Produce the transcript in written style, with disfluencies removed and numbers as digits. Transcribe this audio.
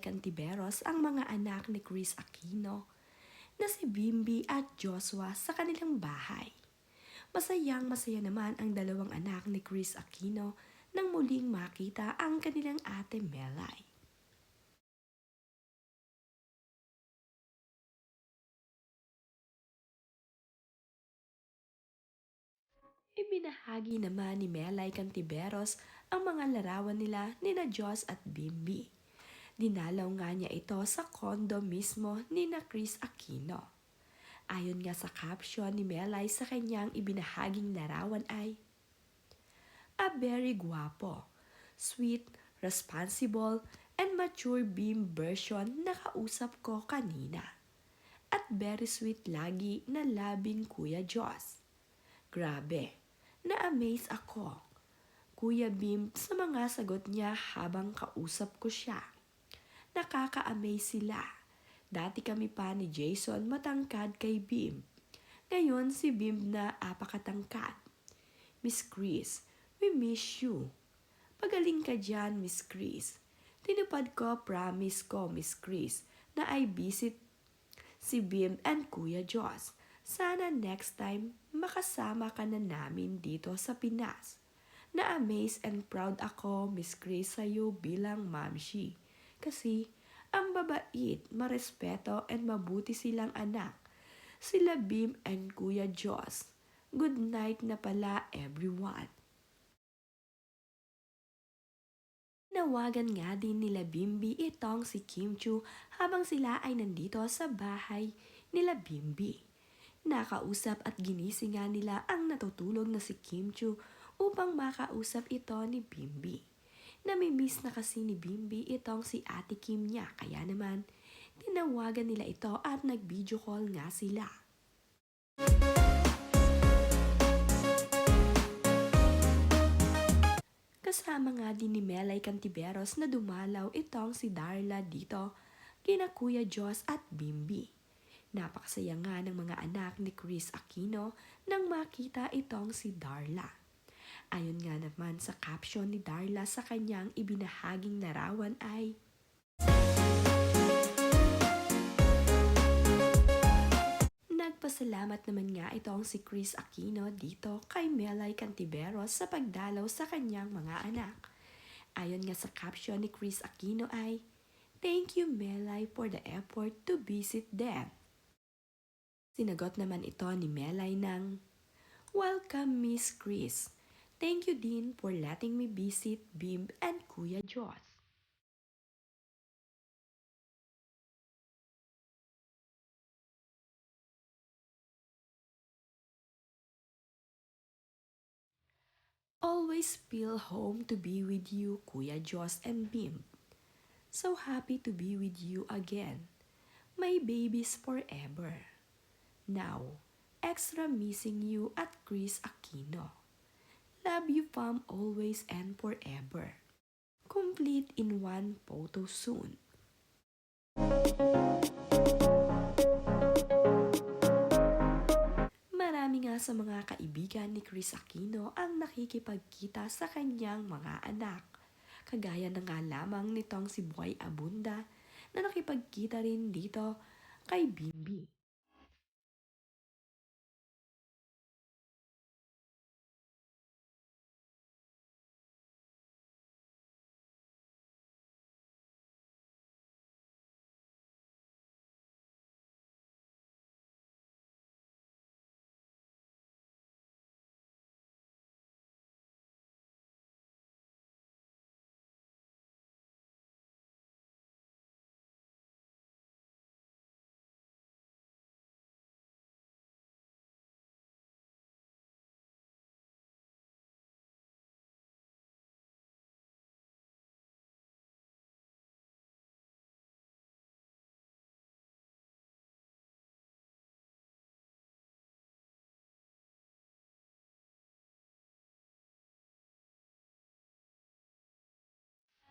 Cantiveros ang mga anak ni Chris Aquino na si Bimby at Joshua sa kanilang bahay. Masayang masaya naman ang dalawang anak ni Chris Aquino nang muling makita ang kanilang ate Melay. Ibinahagi naman ni Melay Cantiveros ang mga larawan nila nina Joss at Bimby. Dinalaw nga niya ito sa kondo mismo ni na Chris Aquino. Ayon nga sa caption ni Melay sa kanyang ibinahaging larawan ay, "A very guwapo, sweet, responsible, and mature Bim version na kausap ko kanina. At very sweet lagi na labing Kuya Joss. Grabe, na-amaze ako. Kuya Bim sa mga sagot niya habang kausap ko siya. Nakaka-amaze sila. Dati kami pa ni Jason matangkad kay Bim. Ngayon si Bim na apakatangkad. Miss Chris, we miss you. Pagaling ka dyan, Miss Chris. Tinupad ko, promise ko, Miss Chris, na I visit si Bim and Kuya Joss. Sana next time makasama ka na namin dito sa Pinas. Na-amaze and proud ako, Miss Chris, sa'yo bilang mamshi. Kasi ang babait, marespeto, and mabuti silang anak. Sila Bim and Kuya Joss. Good night na pala, everyone." Nawagan nga din nila Bimby itong si Kim Chu habang sila ay nandito sa bahay nila Bimby. Nakausap at ginising nga nila ang natutulog na si Kim Chu upang makausap ito ni Bimby. Namimiss na kasi ni Bimby itong si Ate Kim niya, kaya naman tinawagan nila ito at nag-video call nga sila. Kasama nga din ni Melay Cantiveros na dumalaw itong si Darla dito kina Kuya Joss at Bimby. Napakasaya nga ng mga anak ni Chris Aquino nang makita itong si Darla. Ayon nga naman sa caption ni Darla sa kanyang ibinahaging larawan ay, "Nagpasalamat naman nga itong si Chris Aquino dito kay Melay Cantiveros sa pagdalaw sa kanyang mga anak." Ayon nga sa caption ni Chris Aquino ay, "Thank you Melay for the effort to visit them." Sinagot naman ito ni Melay ng, "Welcome Miss Chris. Thank you din for letting me visit Bim and Kuya Joss." "Always feel home to be with you, Kuya Joss and Bim. So happy to be with you again. My babies forever. Now, extra missing you at Chris Aquino. Love you fam always and forever. Complete in one photo soon." Marami nga sa mga kaibigan ni Chris Aquino ang nakikipagkita sa kanyang mga anak. Kagaya na nga lamang nitong si Boy Abunda na nakipagkita rin dito kay Bimby.